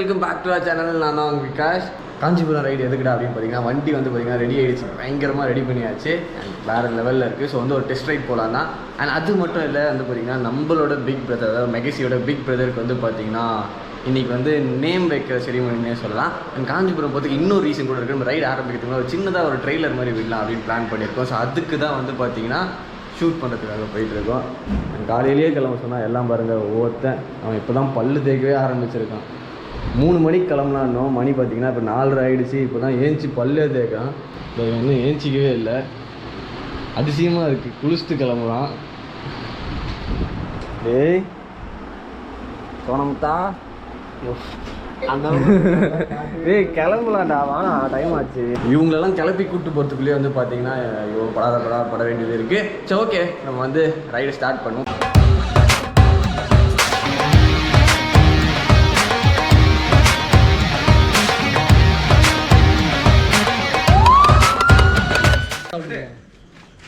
Welcome back to our channel. நான் தான் Vikash. Kanchipuram ride எதுக்குடா அப்படின்னு பார்த்தீங்கன்னா, வண்டி வந்து பார்த்தீங்கன்னா ரெடி ஆகிடுச்சு, பயங்கரமாக ரெடி பண்ணியாச்சு, வேறு லெவலில் இருக்குது. ஸோ வந்து ஒரு டெஸ்ட் ரைட் போகலாம் தான். அண்ட் அது மட்டும் இல்லை வந்து பார்த்தீங்கன்னா, நம்மளோட பிக் பிரதர், அதாவது மெகசியோட பிக் பிரதருக்கு வந்து பார்த்தீங்கன்னா இன்றைக்கி வந்து நேம் வைக்கிற செரிமனினே சொல்லலாம். அண்ட் காஞ்சிபுரம் போகிறதுக்கு இன்னொரு ரீசன் கூட இருக்குது. நம்ம ரைடு ஆரம்பிக்கிறதுக்கு ஒரு சின்னதாக ஒரு ட்ரெய்லர் மாதிரி விடலாம் அப்படின்னு பிளான் பண்ணியிருக்கோம். ஸோ அதுக்கு தான் வந்து பார்த்தீங்கன்னா ஷூட் பண்ணுறதுக்காக போயிட்டுருக்கோம். காலையிலேயே கிளம்ப சொன்னால் எல்லாம் பாருங்கள், ஒவ்வொருத்தன் அவன் இப்போ தான் பல்லு தேய்க்கவே ஆரம்பிச்சிருக்கான். 3 மணிக்கு கிளம்பலான்னோம், மணி பார்த்தீங்கன்னா இப்போ 4:30 ஆகிடுச்சு. இப்போ தான் ஏஞ்சி பல்லே தேய்க்கான். இப்போ இன்னும் ஏஞ்சிக்கவே இல்லை, அதிசயமாக இருக்குது. குளிச்சுட்டு கிளம்புறான். டேய் சோனமுத்தா, டேய் கிளம்பலாம்டா, வாங்க டைம் ஆச்சு. இவங்களெல்லாம் கிளப்பி கூப்பிட்டு போகிறதுக்குள்ளேயே வந்து பார்த்தீங்கன்னா இவங்க பட வேண்டியது இருக்குது. சரி, ஓகே, நம்ம வந்து ரைடை ஸ்டார்ட் பண்ணுவோம்.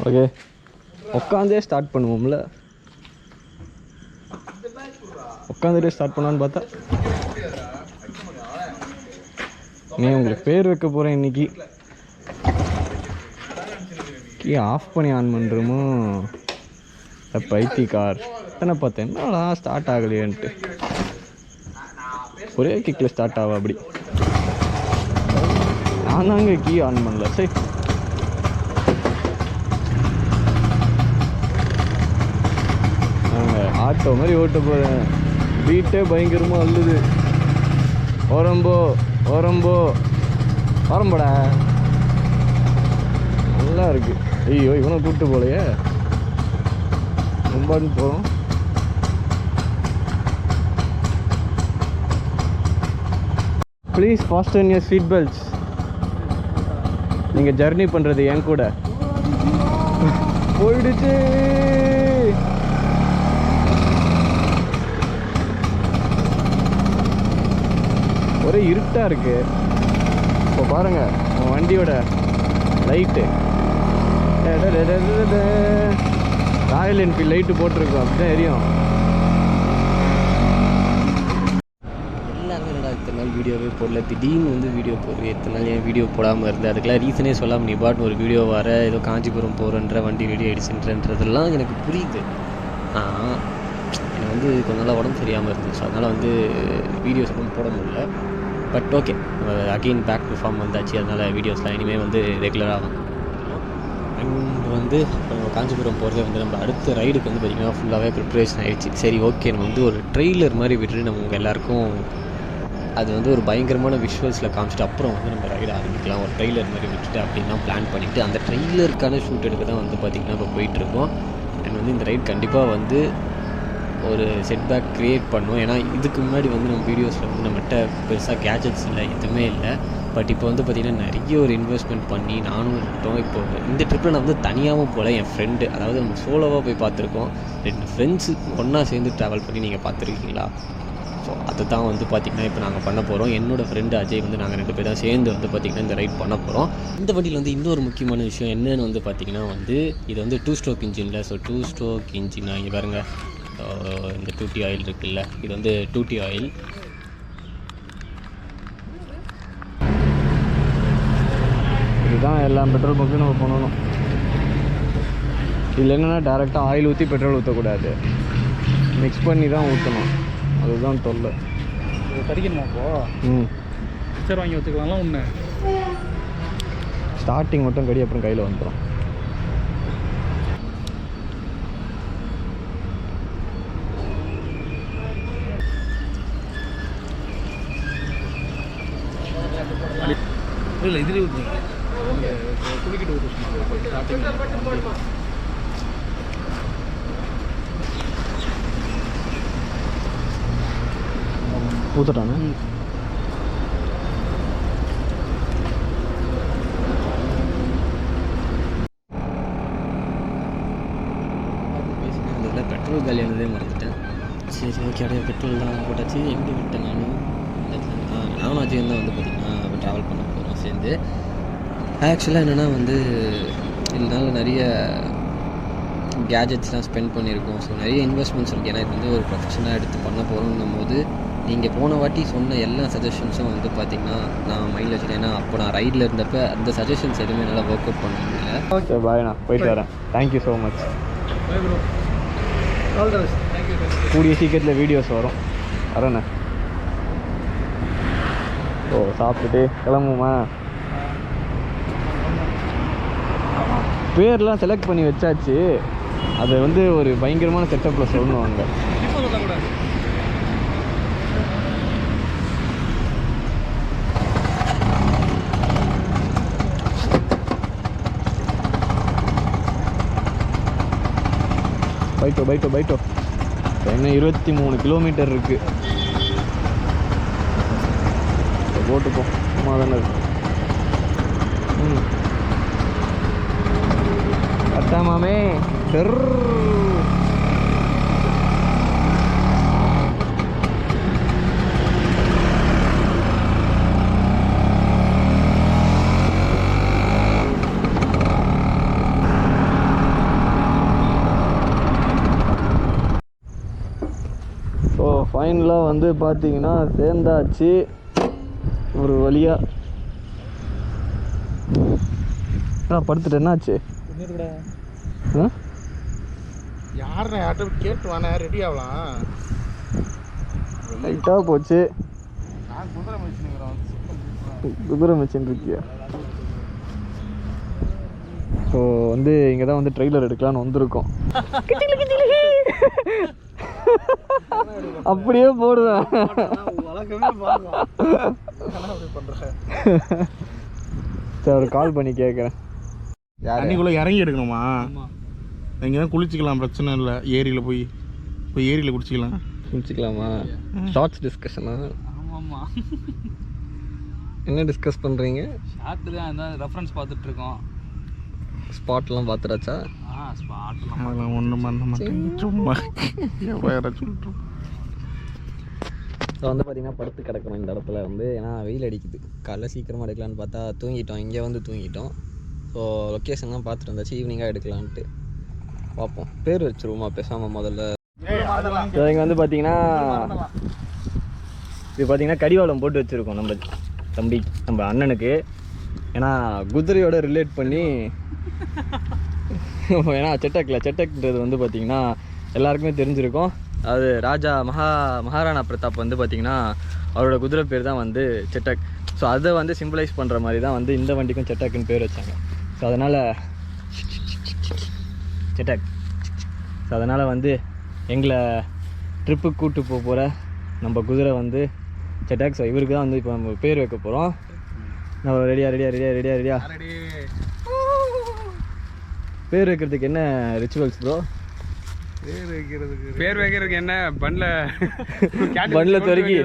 ஓகே, உட்காந்தே ஸ்டார்ட் பண்ணுவோம்ல. உட்காந்துட்டே ஸ்டார்ட் பண்ணான்னு பார்த்தா நீ உங்களுக்கு பேர் வைக்க போகிறேன் இன்னைக்கு. கீ ஆஃப் பண்ணி ஆன் பண்ணுறோமோ பைத்தி கார் தானே பார்த்தேன். என்னடா ஸ்டார்ட் ஆகலையன்ட்டு ஒரே கிக்கில் ஸ்டார்ட் ஆகும். அப்படி நான் தாங்க கீ ஆன் பண்ணல. சரி, ஆட்டோ மாதிரி ஓட்ட போகிறேன். பீட்டே பயங்கரமாக அல்லுது. ஓரம்போ ஓரம்போடா, நல்லா இருக்கு. ஐயோ, இவனை கூப்பிட்டு போலையே, ரொம்பன்னு போகிறோம். Please fasten your seat belts. நீங்கள் ஜர்னி பண்ணுறது என் கூட போயிடுச்சு. ஒரே இருட்டாக இருக்குது. இப்போ பாருங்கள் வண்டியோட லைட்டு, ராயல் என்ஃபீல்ட் லைட்டு போட்டிருக்கோம், அப்படி தான் எரியும். எல்லாருமே என்னடா இத்தனை நாள் வீடியோவே போடல, திடீர்னு வந்து வீடியோ போடுறது, எத்தனை நாள் ஏன் வீடியோ போடாமல் இருந்தது, அதுக்கெல்லாம் ரீசனே சொல்லாமல் நீ பாட்டு ஒரு வீடியோ வர ஏதோ காஞ்சிபுரம் போகிறன்ற வண்டி ரெடி ஆகிடுச்சுன்றதெல்லாம் எனக்கு புரியுது. எனக்கு வந்து கொஞ்ச நாளாக உடம்பு சரியாமல் இருந்துச்சு, அதனால் வந்து வீடியோஸ் எதுவும் போட முடியல. But okay, again back to form வந்தாச்சு. அதனால் வீடியோஸ்லாம் இனிமேல் வந்து ரெகுலராக ஆகும். அண்ட் வந்து நம்ம காஞ்சிபுரம் போகிறதே வந்து நம்ம அடுத்த ரைடுக்கு வந்து பார்த்திங்கன்னா ஃபுல்லாகவே ப்ரிப்ரேஷன் ஆகிடுச்சு. சரி, ஓகே, நம்ம வந்து ஒரு ட்ரெய்லர் மாதிரி விட்டுட்டு நம்ம உங்கள் எல்லாேருக்கும் அது வந்து ஒரு பயங்கரமான விஷுவல்ஸில் காமிச்சிட்டு அப்புறம் வந்து நம்ம ரைடு ஆரம்பிக்கலாம். ஒரு ட்ரெய்லர் மாதிரி விட்டுட்டு அப்படின்லாம் பிளான் பண்ணிவிட்டு அந்த ட்ரெய்லருக்கான ஷூட் எடுக்க தான் வந்து பார்த்திங்கன்னா இப்போ போயிட்டுருக்கோம். அண்ட் வந்து இந்த ரைட் கண்டிப்பாக வந்து ஒரு செட்பேக் க்ரியேட் பண்ணும். ஏன்னா இதுக்கு முன்னாடி வந்து நம்ம வீடியோஸில் வந்து நம்மகிட்ட பெருசாக கேஜெட்ஸ் இல்லை, எதுவுமே இல்லை. பட் இப்போ வந்து பார்த்திங்கன்னா நிறைய ஒரு இன்வெஸ்ட்மெண்ட் பண்ணி நானும் இருக்கட்டும். இப்போ இந்த ட்ரிப்பில் நான் வந்து தனியாகவும் போகல, என் ஃப்ரெண்டு, அதாவது நம்ம சோலோவாக போய் பார்த்துருக்கோம். 2 ஃப்ரெண்ட்ஸு ஒன்றா சேர்ந்து ட்ராவல் பண்ணி நீங்கள் பார்த்துருக்கீங்களா? ஸோ அதை தான் வந்து பார்த்திங்கன்னா இப்போ நாங்கள் பண்ண போகிறோம். என்னோடய ஃப்ரெண்டு அஜய் வந்து நாங்கள் 2 பேர் தான் சேர்ந்து வந்து பார்த்திங்கன்னா இந்த ரைட் பண்ண போகிறோம். இந்த வண்டியில் வந்து இன்னொரு முக்கியமான விஷயம் என்னென்னு வந்து பார்த்திங்கன்னா வந்து இது வந்து 2 ஸ்ட்ரோக் இன்ஜினில். ஸோ 2 ஸ்ட்ரோக் இன்ஜின் இங்கே பாருங்கள், இந்த 2T ஆயில் இருக்குல்ல, இது வந்து 2T ஆயில். இதுதான் எல்லா பெட்ரோல் பங்க்கும் நம்ம பண்ணணும். இதில் என்னென்னா டேரெக்டாக ஆயில் ஊற்றி பெட்ரோல் ஊற்றக்கூடாது, மிக்ஸ் பண்ணி தான் ஊற்றணும். அதுதான் தொல்லை. கடிக்கணுமா இப்போது? சரி, வாங்கி வச்சுக்கலாம்லாம். ஒன்று ஸ்டார்டிங் மட்டும் கடி, அப்புறம் கையில் வந்துடும். இல்லை, இதில் குளிக்கிட்டு ஊற்று ஸ்டார்டிங் ஊற்றுட்டானே. அதில் பெட்ரோல் காலியானதே மறந்துட்டேன். சரி, ஓகே, அப்படியே பெட்ரோல் தான் போட்டாச்சு. எங்கே விட்டேன் நானும் அஜயம் தான் வந்து பார்த்திங்கன்னா ட்ராவல் பண்ண போகிறோம் சேர்ந்து. ஆக்சுவலாக என்னென்னா வந்து இதனால் நிறைய கேஜெட்ஸ்லாம் ஸ்பெண்ட் பண்ணியிருக்கோம். ஸோ நிறைய இன்வெஸ்ட்மெண்ட்ஸ் இருக்குது. ஏன்னா இது வந்து ஒரு ப்ரொஃபஷனாக எடுத்து பண்ண போகிறோன்னும் போது நீங்கள் போன வாட்டி சொன்ன எல்லா சஜஷன்ஸும் வந்து பார்த்திங்கன்னா நான் மைண்டில் வச்சுட்டேன். ஏன்னா அப்போ நான் ரைடில் இருந்தப்போ அந்த சஜஷன்ஸ் எதுவுமே நல்லா ஒர்க் அவுட் பண்ண முடியல. ஓகே பாய்ண்ணா, போயிட்டு வரேன். Thank you so much. Bye bro. All the best. Thank you. கூடிய சீக்கிரத்தில் வீடியோஸ் வரும். வரேண்ணே. ஓ சாப்பிட்டுட்டு கிளம்புமா? பேர்லாம் செலக்ட் பண்ணி வச்சாச்சு. அது வந்து ஒரு பயங்கரமான செட்டப்பில் சொல்லணும் அங்கே. பைட்டோ என்ன 23 கிலோமீட்டர் இருக்கு. போட்டுப்போம். சும்மா தானே இருக்கு. அத்தாமாமே தெர். ஸோ ஃபைனலாக வந்து பார்த்தீங்கன்னா சேர்ந்தாச்சு ஒரு வழியாக. படுத்துட்டு என்னாச்சு? யாருண்ணா யார்கிட்ட கேட்டு வானே ரெடி ஆகலாம். லைட்டாக போச்சு. நான் குதிரை மிஷின் குதிரை மிஷின் இருக்கியா? ஸோ வந்து இங்கே தான் வந்து ட்ரெய்லர் எடுக்கலான்னு வந்திருக்கோம். அப்படியே போடுவேன். சரி ஒரு கால் பண்ணி கேட்குறேன். தண்ணிக்குள்ளே இறங்கி எடுக்கணுமா? இங்கே தான் குளிச்சிக்கலாம், பிரச்சனை இல்லை. ஏரியில் போய் ஏரியில் குளிச்சிக்கலாமா? ஷார்ட்ஸ் டிஸ்கஷனா? ஆமாம். என்ன டிஸ்கஸ் பண்ணுறீங்க? ஷார்ட்டு தான். அந்த ரெஃபரன்ஸ் பார்த்துட்ருக்கோம். ஸ்பாட்லாம் பார்த்துடாச்சா? ஸ்பாட்லாம் அதெல்லாம் ஒன்றும் பண்ண மாட்டேன், சும்மா வேற சொல்லிட்டு. ஸோ வந்து பார்த்திங்கன்னா படுத்து கிடக்கணும் இந்த இடத்துல வந்து. ஏன்னா வெயில் அடிக்குது. காலைல சீக்கிரமாக எடுக்கலான்னு பார்த்தா தூங்கிட்டோம். இங்கே வந்து தூங்கிட்டோம். ஸோ லொக்கேஷன்லாம் பார்த்துட்டு இருந்தாச்சு. ஈவினிங்காக எடுக்கலான்ட்டு பார்ப்போம். பேர் வச்சுருவோமா பேசாமல் முதல்ல. ஸோ இங்கே வந்து பார்த்திங்கன்னா இது பார்த்திங்கன்னா கடிவாளம் போட்டு வச்சுருக்கோம் நம்ம தம்பி, நம்ம அண்ணனுக்கு. ஏன்னா குதிரையோட ரிலேட் பண்ணி. ஏன்னா செட்டக்ன்றது வந்து பார்த்திங்கன்னா எல்லாருக்குமே தெரிஞ்சிருக்கும். அது ராஜா மகாராணா பிரதாப் வந்து பார்த்திங்கன்னா அவரோட குதிரை பேர் தான் வந்து செட்டக். ஸோ அதை வந்து சிம்பிளைஸ் பண்ணுற மாதிரி தான் வந்து இந்த வண்டிக்கும் செட்டக்குன்னு பேர் வச்சாங்க. ஸோ அதனால் செட்டக். ஸோ அதனால் வந்து எங்களை ட்ரிப்புக்கு கூப்பிட்டு போகிற நம்ம குதிரை வந்து செட்டக். ஸோ இவருக்கு தான் வந்து இப்போ நம்ம பேர் வைக்க போகிறோம். நம்ம ரெடியா பேர் வைக்கிறதுக்கு என்ன ரிச்சுவல்ஸ் ப்ரோ? பேர் வைக்கிறதுக்கு என்ன பன்ல துறைக்கி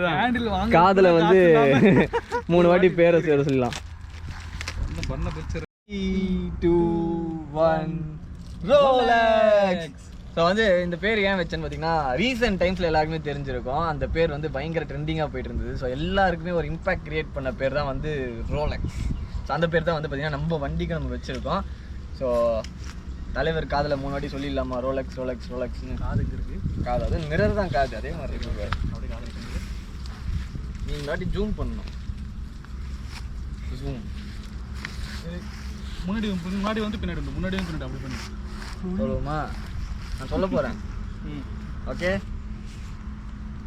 காதில் வந்து 3 வாட்டி பேரை சேர சொல்லலாம். 3, 2, 1 ரோலெக்ஸ். ஸோ வந்து இந்த பேர் ஏன் வச்சேன்னு பார்த்தீங்கன்னா ரீசெண்ட் டைம்ஸில் எல்லாருக்குமே தெரிஞ்சிருக்கும். அந்த பேர் வந்து பயங்கர ட்ரெண்டிங்காக போயிட்டு இருந்தது. ஸோ எல்லாருக்குமே ஒரு இம்பாக்ட் கிரியேட் பண்ண பேர் தான் வந்து ரோலெக்ஸ். ஸோ அந்த பேர் தான் வந்து பார்த்திங்கன்னா நம்ம வண்டிக்கு நம்ம வச்சுருக்கோம். ஸோ தலைவர் காதில் 3 வாட்டி சொல்லிடலாமா? ரோலெக்ஸ் ரோலெக்ஸ் ரோலெக்ஸ்னு. காதுக்கு இருக்குது. காது அது மிரர் தான் காது, அதே மாதிரி இருக்கு. அப்படியே காது இருக்குது. நீ இந்த வாட்டி ஜூம் பண்ணணும். ஜூம் முன்னாடி வந்து பின்னாடி அப்படி பண்ணி சொல்லுவோமா? நான் சொல்ல போகிறேன். ஓகே.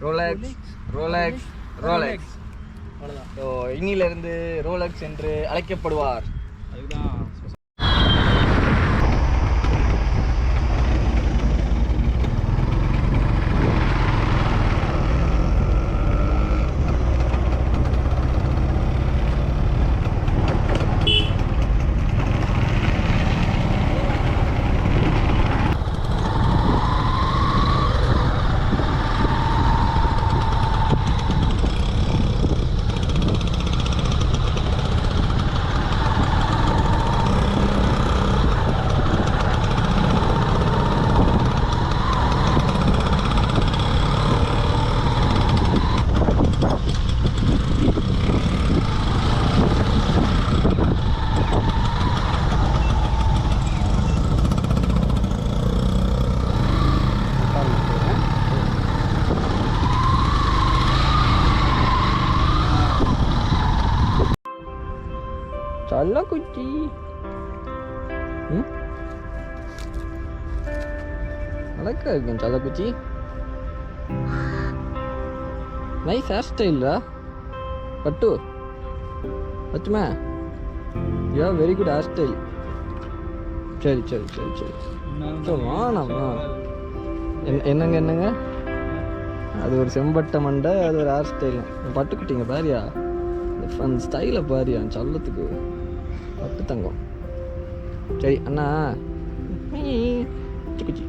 Rolex Rolex Rolex. அவ்வளோதான். ஸோ இன்னிலிருந்து ரோலெக்ஸ் என்று அழைக்கப்படுவார். அதுதான். செல்ல குச்சி. அழகா இருக்கேன் செல்ல குச்சி. நைஸ் ஹேர் ஸ்டைல்ரா பட்டு. பச்சுமா you have very good hair style. சரி சரி சரி சரி வாணாமா. என்னங்க அது ஒரு செம்பட்ட மண்டை, அது ஒரு ஹேர் ஸ்டைல். பட்டுக்கிட்டீங்க பாரியா, அந்த ஸ்டைலை பாரியா சொல்லத்துக்கு. பட்டு தங்கம். சரி அண்ணா குச்சி.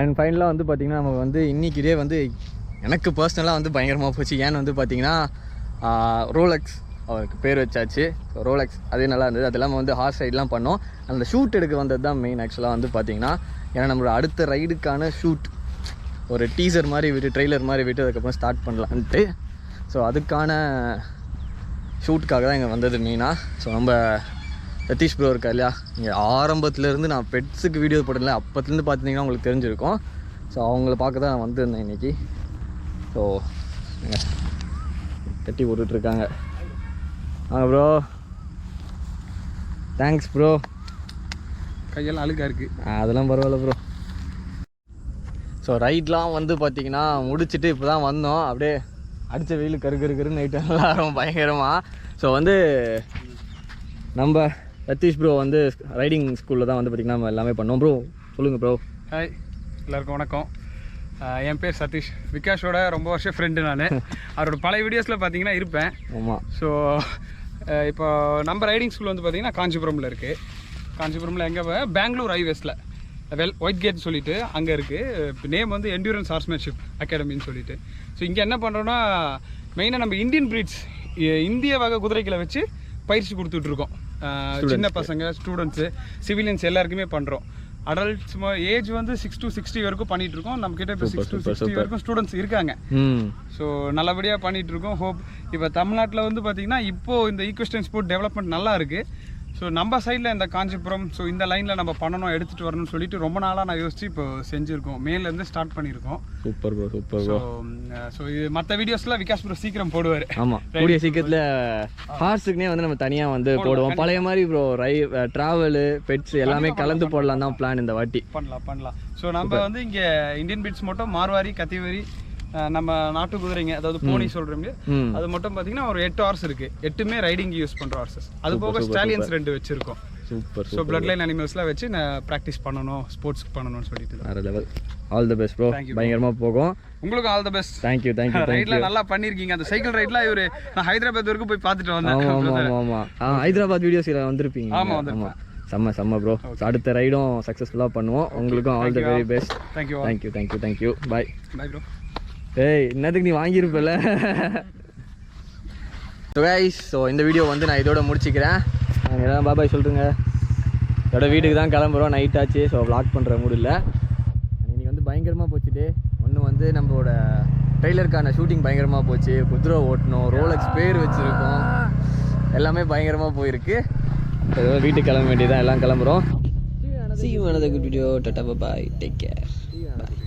அண்ட் ஃபைனலாக வந்து பார்த்திங்கன்னா நம்ம வந்து இன்றைக்கிட்டே வந்து எனக்கு பர்சனலாக வந்து பயங்கரமாக போச்சு. ஏன்னு வந்து பார்த்திங்கன்னா ரோலெக்ஸ் அவருக்கு பேர் வச்சாச்சு. ஸோ ரோலெக்ஸ் அதே நல்லா இருந்தது. அது இல்லாமல் வந்து ஹார்ஸ் ரைட்லாம் பண்ணோம். அந்த ஷூட் எடுக்க வந்தது தான் மெயின் ஆக்சுவலாக வந்து பார்த்திங்கன்னா. ஏன்னா நம்மளோட அடுத்த ரைடுக்கான ஷூட் ஒரு டீசர் மாதிரி விட்டு ட்ரெய்லர் மாதிரி விட்டு அதுக்கப்புறம் ஸ்டார்ட் பண்ணலான்ட்டு. ஸோ அதுக்கான ஷூட்டுக்காக தான் இங்கே வந்தது மெயினாக. ஸோ நம்ம சதீஷ் ப்ரோ இருக்கா இல்லையா, இங்கே ஆரம்பத்துலேருந்து நான் பெட்ஸுக்கு வீடியோ போடல, அப்போத்துலேருந்து பார்த்துட்டிங்கன்னா உங்களுக்கு தெரிஞ்சிருக்கும். ஸோ அவங்கள பார்க்க தான் நான் வந்திருந்தேன் இன்றைக்கி. ஸோ கட்டி போட்டுட்ருக்காங்க. வாங்க ப்ரோ. Thanks bro. கையெல்லாம் அழுக்காக இருக்குது. அதெல்லாம் பரவாயில்ல ப்ரோ. ஸோ ரைட்லாம் வந்து பார்த்திங்கன்னா முடிச்சுட்டு இப்போ தான் வந்தோம். அப்படியே அடித்த வெயில் கரு நைட்டு எல்லாரும் பயங்கரமாக. ஸோ வந்து நம்ம சதீஷ் ப்ரோ வந்து ரைடிங் ஸ்கூலில் தான் வந்து பார்த்திங்கன்னா நம்ம எல்லாமே பண்ணோம். ப்ரோ சொல்லுங்கள் ப்ரோ. ஹாய் எல்லாருக்கும் வணக்கம். என் பேர் சதீஷ். விகாஷோட ரொம்ப வருஷம் ஃப்ரெண்டு நான். அவரோட பழைய வீடியோஸில் பார்த்தீங்கன்னா இருப்பேன். ஆமாம். ஸோ இப்போ நம்ம ரைடிங் ஸ்கூல் வந்து பார்த்திங்கன்னா காஞ்சிபுரமில் இருக்குது. காஞ்சிபுரமில் எங்கே பெங்களூர் ஹைவேஸில் ஒயிட் கேட் சொல்லிட்டு அங்கே இருக்குது. நேம் வந்து என்டியூரன்ஸ் ஹார்ஸ்மேன்ஷிப் அகாடமின்னு சொல்லிட்டு. ஸோ இங்கே என்ன பண்ணுறோன்னா மெயினாக நம்ம இந்தியன் ப்ரீட்ஸ் இந்திய வகை குதிரைகளை வச்சு பயிற்சி கொடுத்துட்ருக்கோம். சின்ன பசங்க, ஸ்டூடெண்ட்ஸு, சிவிலியன்ஸ் எல்லாருக்குமே பண்ணுறோம். அடல்ட்ஸ் ஏஜ் வந்து 6 to 60 வரைக்கும் பண்ணிட்டு இருக்கோம். நம்ம கிட்ட இப்போ 6 to 60 வரைக்கும் ஸ்டூடெண்ட்ஸ் இருக்காங்க. ஸோ நல்லபடியாக பண்ணிட்டு இருக்கோம். ஹோப் இப்போ தமிழ்நாட்டில் வந்து பார்த்தீங்கன்னா இப்போ இந்த ஈக்வெஸ்டியன் ஸ்போர்ட் டெவலப்மெண்ட் நல்லா இருக்குது. ஸோ நம்ம சைடில் இந்த காஞ்சிபுரம் ஸோ இந்த லைனில் நம்ம பண்ணணும், எடுத்துகிட்டு வரணும்னு சொல்லிட்டு ரொம்ப நாளாக நான் யோசிச்சு இப்போ செஞ்சுருக்கோம். மேலேருந்து ஸ்டார்ட் பண்ணியிருக்கோம். Super bro super bro. So இது மற்ற வீடியோஸ்லாம் விகாஸ் ப்ரோ சீக்கிரம் போடுவார். ஆமாம், கூடிய சீக்கிரத்தில் ஹார்ஸுக்குனே வந்து நம்ம தனியாக வந்து போடுவோம். பழைய மாதிரி ப்ரோ ட்ராவலு பெட்ஸ் எல்லாமே கலந்து போடலாம் தான் பிளான் இந்த வாட்டி. பண்ணலாம். ஸோ நம்ம வந்து இங்கே இந்தியன் பெட்ஸ் மட்டும் மார்வாரி, கத்திவாரி, நம்ம நாட்டு குதிரைங்க அதாவது போனி சொல்கிறோம், அது மட்டும் பார்த்தீங்கன்னா ஒரு 8 ஹார்ஸ் இருக்குது. 8மே ரைடிங் யூஸ் பண்ணுற ஹார்ஸஸ். அது போக ஸ்டாலியன்ஸ் 2 வச்சுருக்கோம். சூப்பர். ஸோ பிளட் லைன் அனிமல்ஸ்லாம் வச்சு நான் ப்ராக்டிஸ் பண்ணணும், ஸ்போர்ட்ஸ்க்கு பண்ணணும்னு சொல்லிட்டு. வேறு level. All the best bro. பயங்கரமாக போகும். உங்களுக்கு ஆல் தி பெஸ்ட். தேங்க்யூ. ரைட்லாம் நல்லா பண்ணியிருக்கீங்க. அந்த சைக்கிள் ரைட்லாம் நான் ஹைதராபாத் வரைக்கும் போய் பார்த்துட்டு வந்தேன். ஆமாம். ஹைதராபாத் வீடியோஸ் வந்திருப்பீங்க. ஆமாம். செம்ம ப்ரோ. அடுத்த ரைடும் சக்ஸஸ்ஃபுல்லாக பண்ணுவோம். உங்களுக்கும் all the very best. Thank you. Bye bro. ஏய் என்னதுக்கு நீ வாங்கியிருப்பல. ஸோ கைஸ், ஸோ இந்த வீடியோ வந்து நான் இதோட முடிச்சுக்கிறேன். நாங்கள் எல்லாம் பாபாய் சொல்லுங்க. இதோட வீட்டுக்கு தான் கிளம்புறோம். நைட் ஆச்சு. ஸோ விளாக் பண்ணுற மூடு இல்லை. இன்றைக்கி வந்து பயங்கரமாக போச்சுட்டு. ஒன்று வந்து நம்மளோட ட்ரெய்லருக்கான ஷூட்டிங் பயங்கரமாக போச்சு. குதிரை ஓட்டணும், ரோலெக்ஸ் பேர் வச்சுருக்கோம், எல்லாமே பயங்கரமாக போயிருக்கு. வீட்டுக்கு கிளம்ப வேண்டியதான். எல்லாம் கிளம்புறோம். See you in another good video. Tata bye. Take care. Bye.